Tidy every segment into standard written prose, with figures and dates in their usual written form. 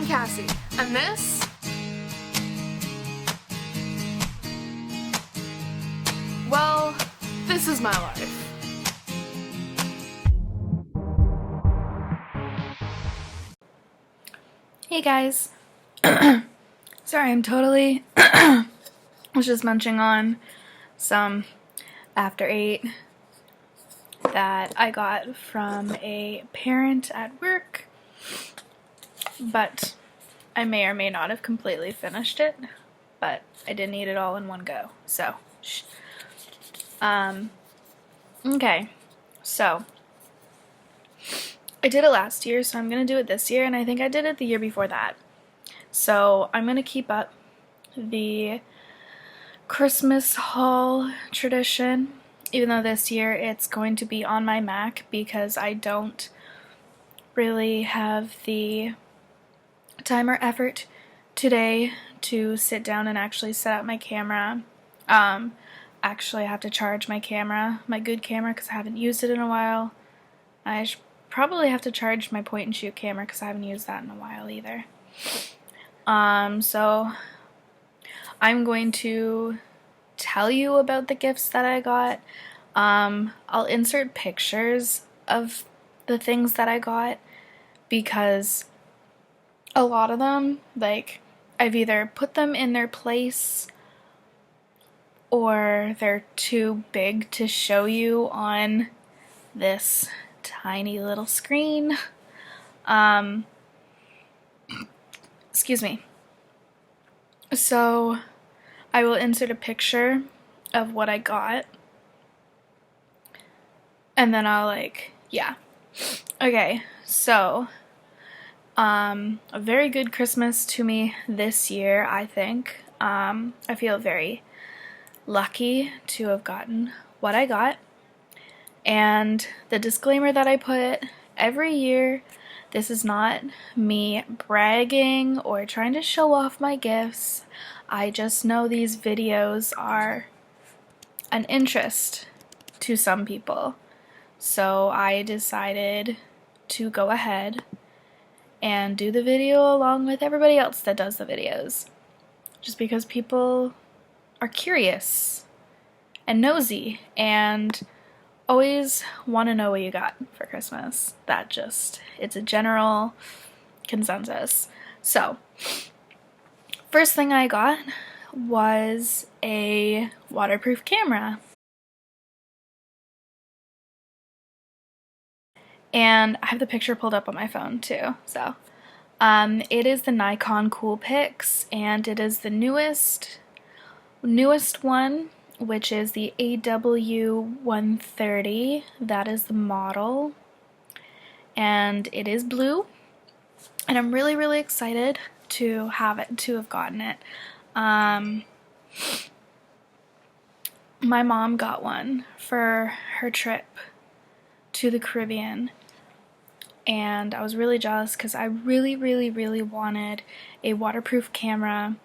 I'm Cassie, and this this is my life. Hey guys. Sorry, I'm totally was just munching on some After 8 that I got from a parent at work, but I may or may not have completely finished it, but I didn't eat it all in one go, so okay, so I did it last year, so I'm gonna do it this year, and I think I did it the year before that. So I'm gonna keep up the Christmas haul tradition, even though this year it's going to be on my Mac because I don't really have the time or effort today to sit down and actually set up my camera. Actually I have to charge my camera, my good camera, because I haven't used it in a while. I should probably have to charge my point and shoot camera because I haven't used that in a while either. So I'm going to tell you about the gifts that I got. I'll insert pictures of the things that I got because a lot of them, like, I've either put them in their place or they're too big to show you on this tiny little screen. Excuse me. So I will insert a picture of what I got, and then I'll okay, so a very good Christmas to me this year, I think. I feel very lucky to have gotten what I got, and the disclaimer that I put every year, this is not me bragging or trying to show off my gifts. I just know these videos are an interest to some people. So I decided to go ahead and do the video along with everybody else that does the videos. Just because people are curious and nosy and always want to know what you got for Christmas. It's a general consensus. So, first thing I got was a waterproof camera. And I have the picture pulled up on my phone too, so. It is the Nikon Coolpix, and it is the newest one, which is the AW130. That is the model, and it is blue, and I'm really, really excited to have gotten it. My mom got one for her trip to the Caribbean, and I was really jealous because I really, really, really wanted a waterproof camera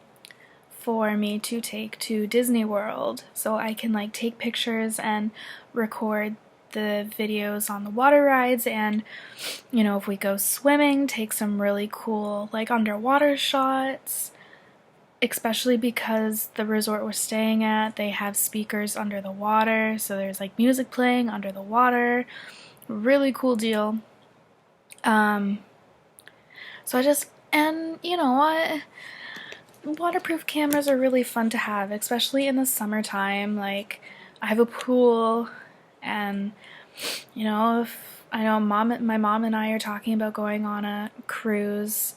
for me to take to Disney World so I can like take pictures and record the videos on the water rides, and you know, if we go swimming, take some really cool like underwater shots, especially because the resort we're staying at, they have speakers under the water, so there's like music playing under the water. Really cool deal. So and you know what? Waterproof cameras are really fun to have, especially in the summertime. Like, I have a pool, and you know, if I know my mom and I are talking about going on a cruise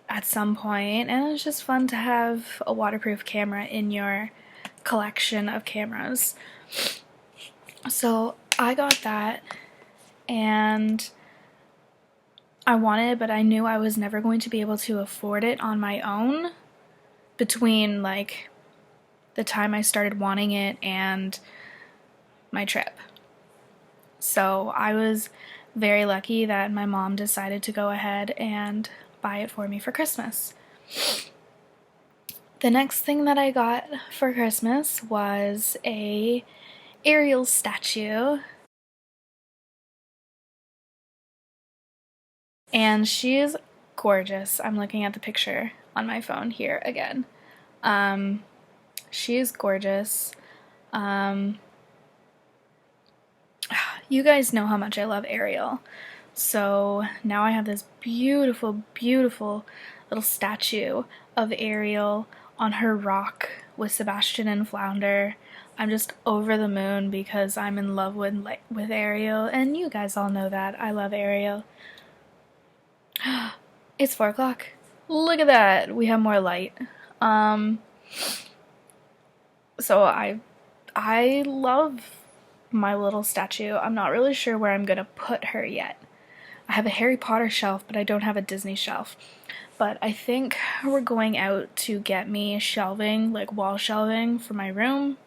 at some point, and it's just fun to have a waterproof camera in your collection of cameras. So I got that, and I wanted it, but I knew I was never going to be able to afford it on my own between like the time I started wanting it and my trip. So I was very lucky that my mom decided to go ahead and buy it for me for Christmas. The next thing that I got for Christmas was a Ariel statue. And she is gorgeous. I'm looking at the picture on my phone here again. She is gorgeous. You guys know how much I love Ariel. So now I have this beautiful, beautiful little statue of Ariel on her rock with Sebastian and Flounder. I'm just over the moon because I'm in love with Ariel, and you guys all know that. I love Ariel. It's 4 o'clock. Look at that. We have more light. So I love my little statue. I'm not really sure where I'm gonna put her yet. I have a Harry Potter shelf, but I don't have a Disney shelf. But I think we're going out to get me shelving, like wall shelving for my room.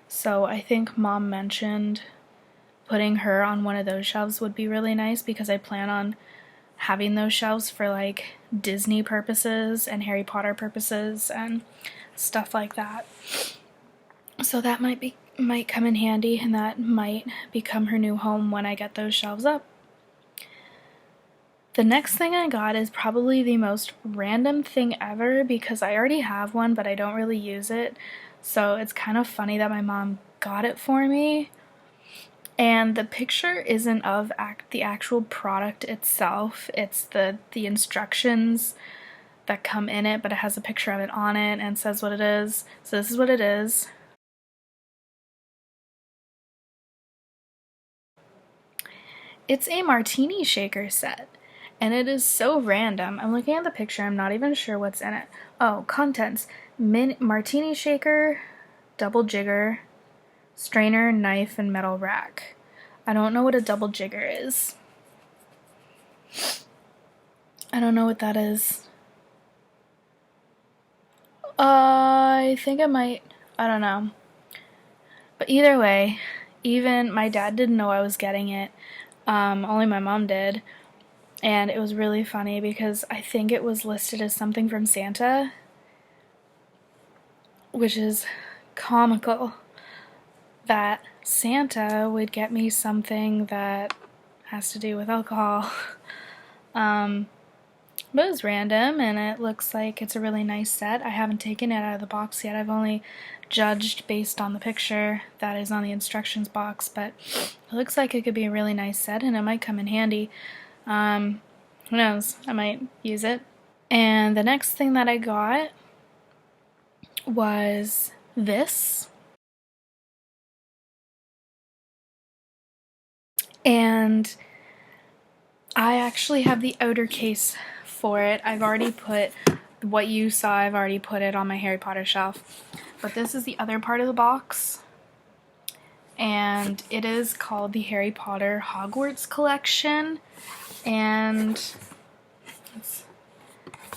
So I think Mom mentioned putting her on one of those shelves would be really nice because I plan on having those shelves for like Disney purposes and Harry Potter purposes and stuff like that. So that might come in handy, and that might become her new home when I get those shelves up. The next thing I got is probably the most random thing ever because I already have one, but I don't really use it. So it's kind of funny that my mom got it for me. And the picture isn't of the actual product itself. It's the instructions that come in it, but it has a picture of it on it and says what it is. So this is what it is. It's a martini shaker set. And it is so random. I'm looking at the picture. I'm not even sure what's in it. Oh, contents. Martini shaker, double jigger, strainer, knife, and metal rack. I don't know what a double jigger is. I don't know what that is. I think I might. I don't know. But either way, even my dad didn't know I was getting it. Only my mom did. And it was really funny because I think it was listed as something from Santa, which is comical that Santa would get me something that has to do with alcohol. But it was random, and it looks like it's a really nice set. I haven't taken it out of the box yet. I've only judged based on the picture that is on the instructions box, but it looks like it could be a really nice set, and it might come in handy. Who knows? I might use it. And the next thing that I got was this. And I actually have the outer case for it. I've already put what you saw, I've already put it on my Harry Potter shelf. But this is the other part of the box. And it is called the Harry Potter Hogwarts Collection. And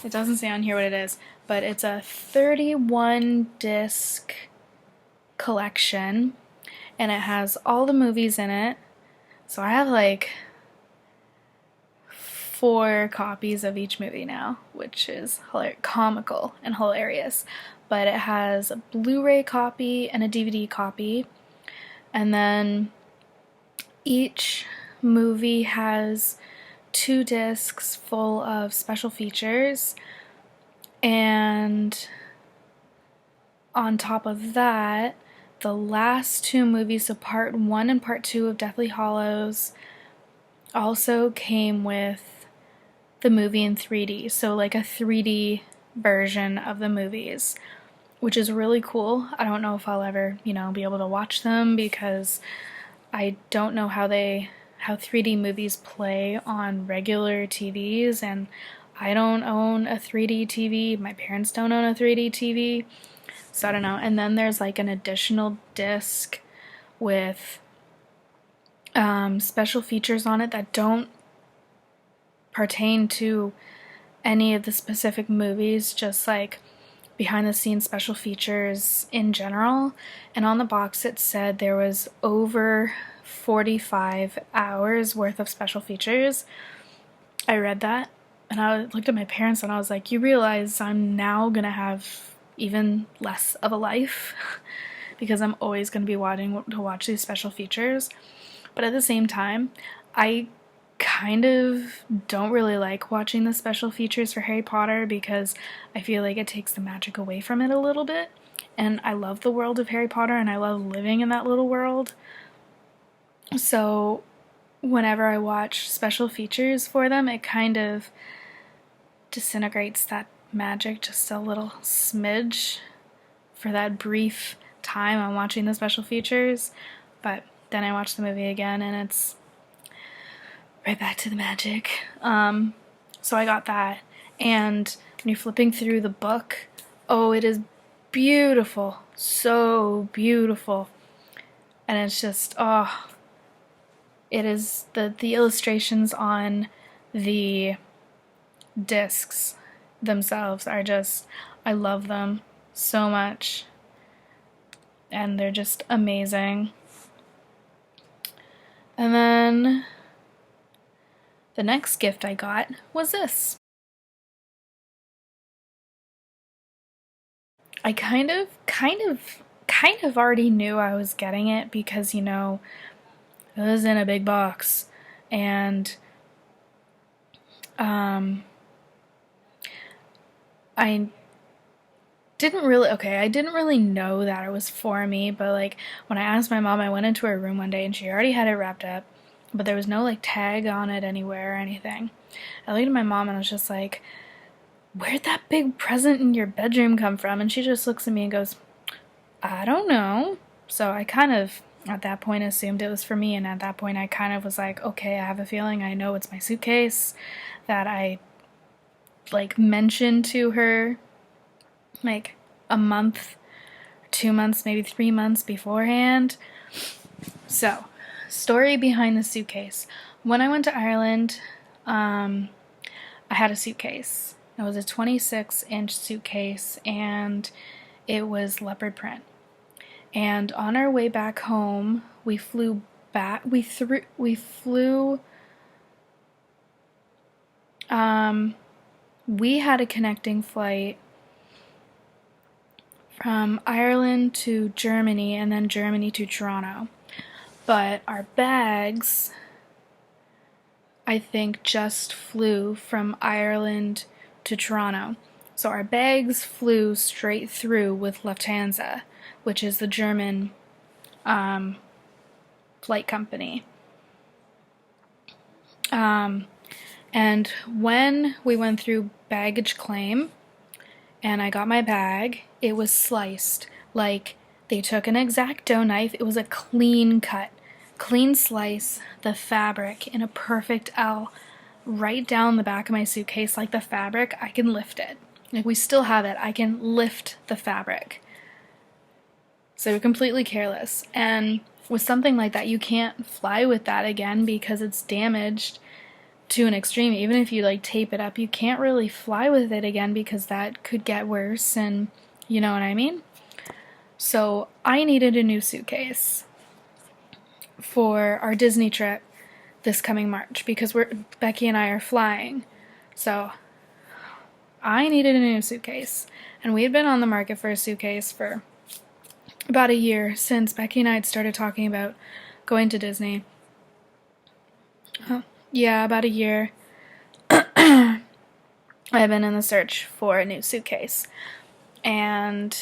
it doesn't say on here what it is, but it's a 31 disc collection, and it has all the movies in it. So I have like 4 copies of each movie now, which is comical and hilarious. But it has a Blu-ray copy and a DVD copy, and then each movie has 2 discs full of special features, and on top of that, the last 2 movies, so part 1 and part 2 of Deathly Hallows, also came with the movie in 3D, so like a 3D version of the movies, which is really cool. I don't know if I'll ever, be able to watch them because I don't know how 3D movies play on regular TVs, and I don't own a 3D TV. My parents don't own a 3D TV, so I don't know. And then there's like an additional disc with special features on it that don't pertain to any of the specific movies, just like behind the scenes special features in general. And on the box it said there was over 45 hours worth of special features. I read that and I looked at my parents and I was like, you realize I'm now gonna have even less of a life because I'm always gonna be wanting to watch these special features. But at the same time, I kind of don't really like watching the special features for Harry Potter because I feel like it takes the magic away from it a little bit. And I love the world of Harry Potter and I love living in that little world. So whenever I watch special features for them, it kind of disintegrates that magic just a little smidge for that brief time I'm watching the special features. But then I watch the movie again and it's right back to the magic. So I got that. And when you're flipping through the book, oh, it is beautiful. So beautiful. And it's just, oh, it is, the illustrations on the discs themselves are just, I love them so much. And they're just amazing. And then the next gift I got was this. I kind of already knew I was getting it because, you know, it was in a big box. And I didn't really know that it was for me, but like when I asked my mom, I went into her room one day and she already had it wrapped up, but there was no like tag on it anywhere or anything. I looked at my mom and I was just like, where'd that big present in your bedroom come from? And she just looks at me and goes, I don't know. So I kind of at that point assumed it was for me, and at that point I kind of was like, okay, I have a feeling I know it's my suitcase that I like mentioned to her like a month, 2 months, maybe 3 months beforehand. So, story behind the suitcase. When I went to Ireland, I had a suitcase. It was a 26-inch suitcase, and it was leopard print. And on our way back home, we flew back. We had a connecting flight from Ireland to Germany and then Germany to Toronto. But our bags, I think, just flew from Ireland to Toronto. So our bags flew straight through with Lufthansa, which is the German flight company. And when we went through baggage claim and I got my bag, it was sliced. Like, they took an X-Acto knife. It was a clean cut, clean slice, the fabric in a perfect L right down the back of my suitcase. Like, the fabric, I can lift it. Like, we still have it. I can lift the fabric. So we're completely careless. And with something like that, you can't fly with that again because it's damaged to an extreme. Even if you like tape it up, you can't really fly with it again because that could get worse, and you know what I mean? So I needed a new suitcase for our Disney trip this coming March because Becky and I are flying. So I needed a new suitcase, and we had been on the market for a suitcase for about a year since Becky and I had started talking about going to Disney. Yeah, about a year. I've been in the search for a new suitcase. And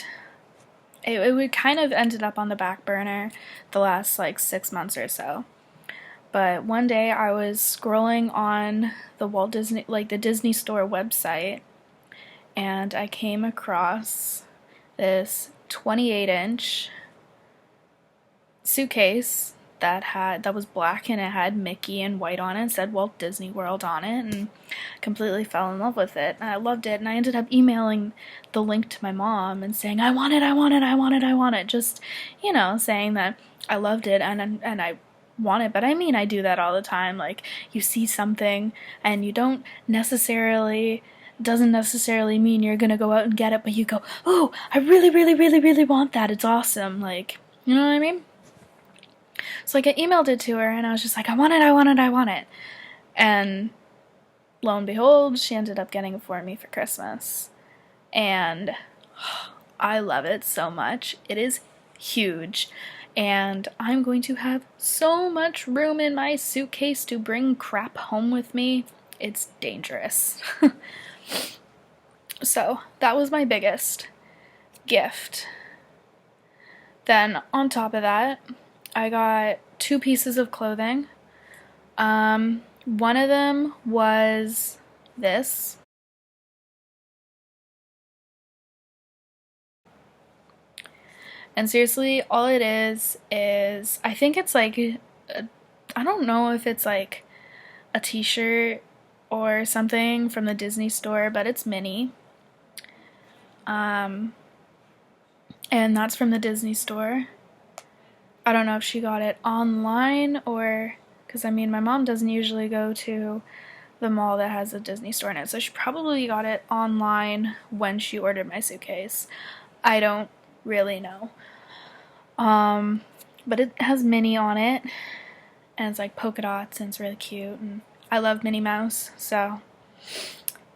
it would kind of ended up on the back burner the last like 6 months or so. But one day I was scrolling on the Walt Disney, like the Disney Store website, and I came across this 28-inch suitcase that was black and it had Mickey and white on it. It said Walt Disney World on it, and completely fell in love with it. And I loved it, and I ended up emailing the link to my mom and saying, I want it. Just, you know, saying that I loved it and I want it. But I mean, I do that all the time. Like, you see something and you doesn't necessarily mean you're gonna go out and get it, but you go, oh, I really, really, really, really want that. It's awesome. Like, you know what I mean? So like I emailed it to her and I was just like, I want it. And lo and behold, she ended up getting it for me for Christmas. And I love it so much. It is huge. and I'm going to have so much room in my suitcase to bring crap home with me. It's dangerous. So that was my biggest gift. Then on top of that, I got 2 pieces of clothing. One of them was this. And seriously, all it is I think it's like, I don't know if it's like a t-shirt or something from the Disney store, but it's Minnie. And that's from the Disney store. I don't know if she got it online or, because I mean my mom doesn't usually go to the mall that has a Disney store in it, so she probably got it online when she ordered my suitcase. I don't really know. But it has Minnie on it, and it's like polka dots, and it's really cute, and I love Minnie Mouse, so.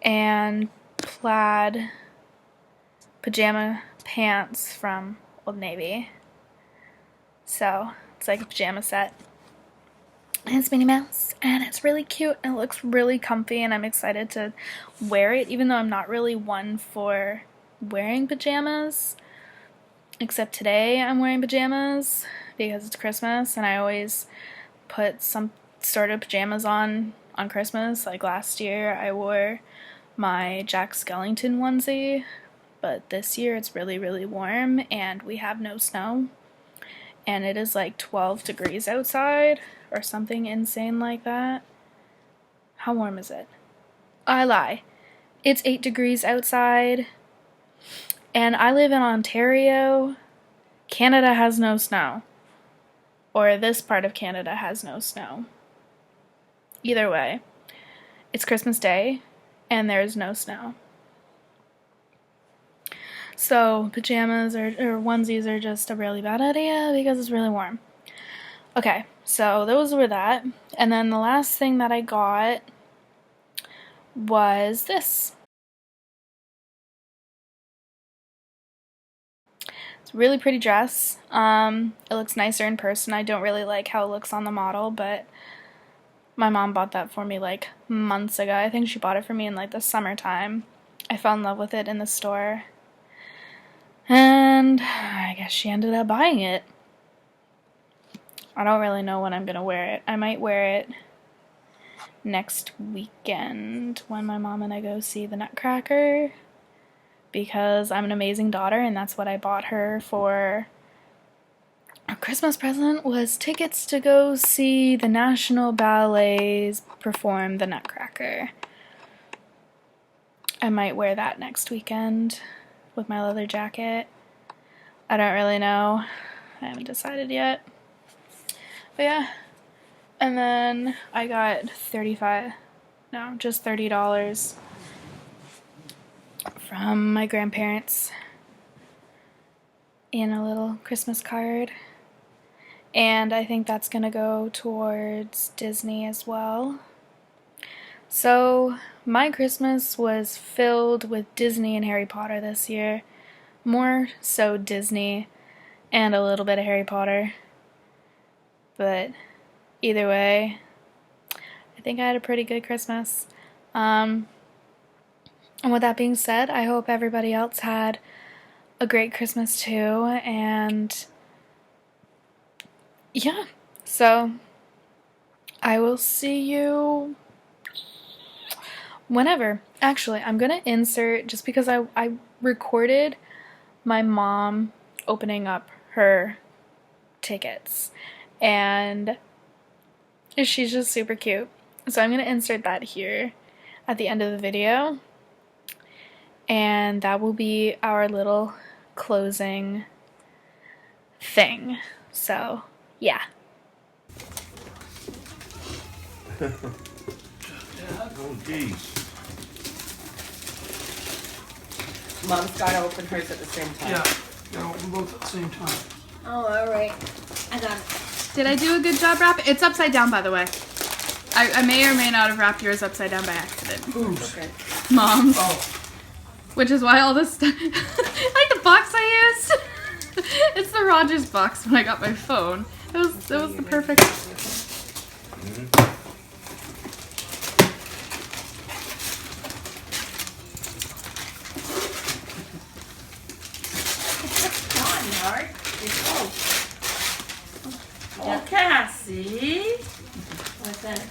And plaid pajama pants from Old Navy. So it's like a pajama set. And it's Minnie Mouse, and it's really cute, and it looks really comfy, and I'm excited to wear it, even though I'm not really one for wearing pajamas. Except today I'm wearing pajamas because it's Christmas, and I always put some sort of pajamas on Christmas. Like last year I wore my Jack Skellington onesie, but this year it's really, really warm, and we have no snow. And it is like 12 degrees outside, or something insane like that. How warm is it? I lie. It's 8 degrees outside, and I live in Ontario. Canada has no snow. Or this part of Canada has no snow. Either way, it's Christmas Day, and there's no snow. So pajamas or onesies are just a really bad idea because it's really warm. Okay, so those were that. And then the last thing that I got was this. It's a really pretty dress. It looks nicer in person. I don't really like how it looks on the model, but my mom bought that for me like months ago. I think she bought it for me in like the summertime. I fell in love with it in the store. And I guess she ended up buying it. I don't really know when I'm gonna wear it. I might wear it next weekend when my mom and I go see the Nutcracker, because I'm an amazing daughter, and that's what I bought her for a Christmas present, was tickets to go see the National Ballets perform the Nutcracker. I might wear that next weekend with my leather jacket. I don't really know. I haven't decided yet. But yeah. And then I got just $30 from my grandparents in a little Christmas card. And I think that's gonna go towards Disney as well. So my Christmas was filled with Disney and Harry Potter this year. More so Disney and a little bit of Harry Potter. But either way, I think I had a pretty good Christmas. And with that being said, I hope everybody else had a great Christmas too. And yeah, so I will see you whenever. Actually, I'm gonna insert, just because I recorded my mom opening up her tickets, and she's just super cute. So I'm gonna insert that here at the end of the video, and that will be our little closing thing. So yeah. Oh, geez. Mom's got to open hers at the same time. Yeah, open both at the same time. Oh, all right. I got it. Did I do a good job wrapping? It's upside down, by the way. I may or may not have wrapped yours upside down by accident. Oops. Okay. Mom's. Oh, Which is why all this stuff... like the box I used. It's the Rogers box when I got my phone. It was the perfect. Come on, Yard. You're close. Oh, Cassie. What's that?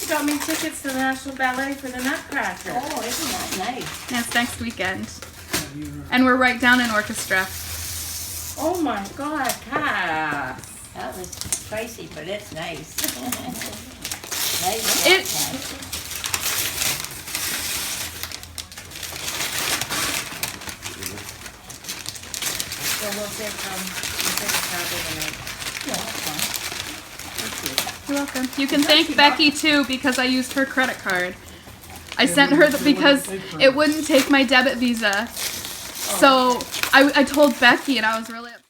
You got me tickets to the National Ballet for the Nutcracker. Oh, isn't that nice? It's next weekend, and we're right down in orchestra. Oh my God, Cass. That was pricey, but it's nice. Nice. It- Nice. So we'll take a copy tonight. Yeah, that's fine. You're welcome. You can thank Becky too because I used her credit card. I sent her because it wouldn't take my debit visa. So I told Becky and I was really upset.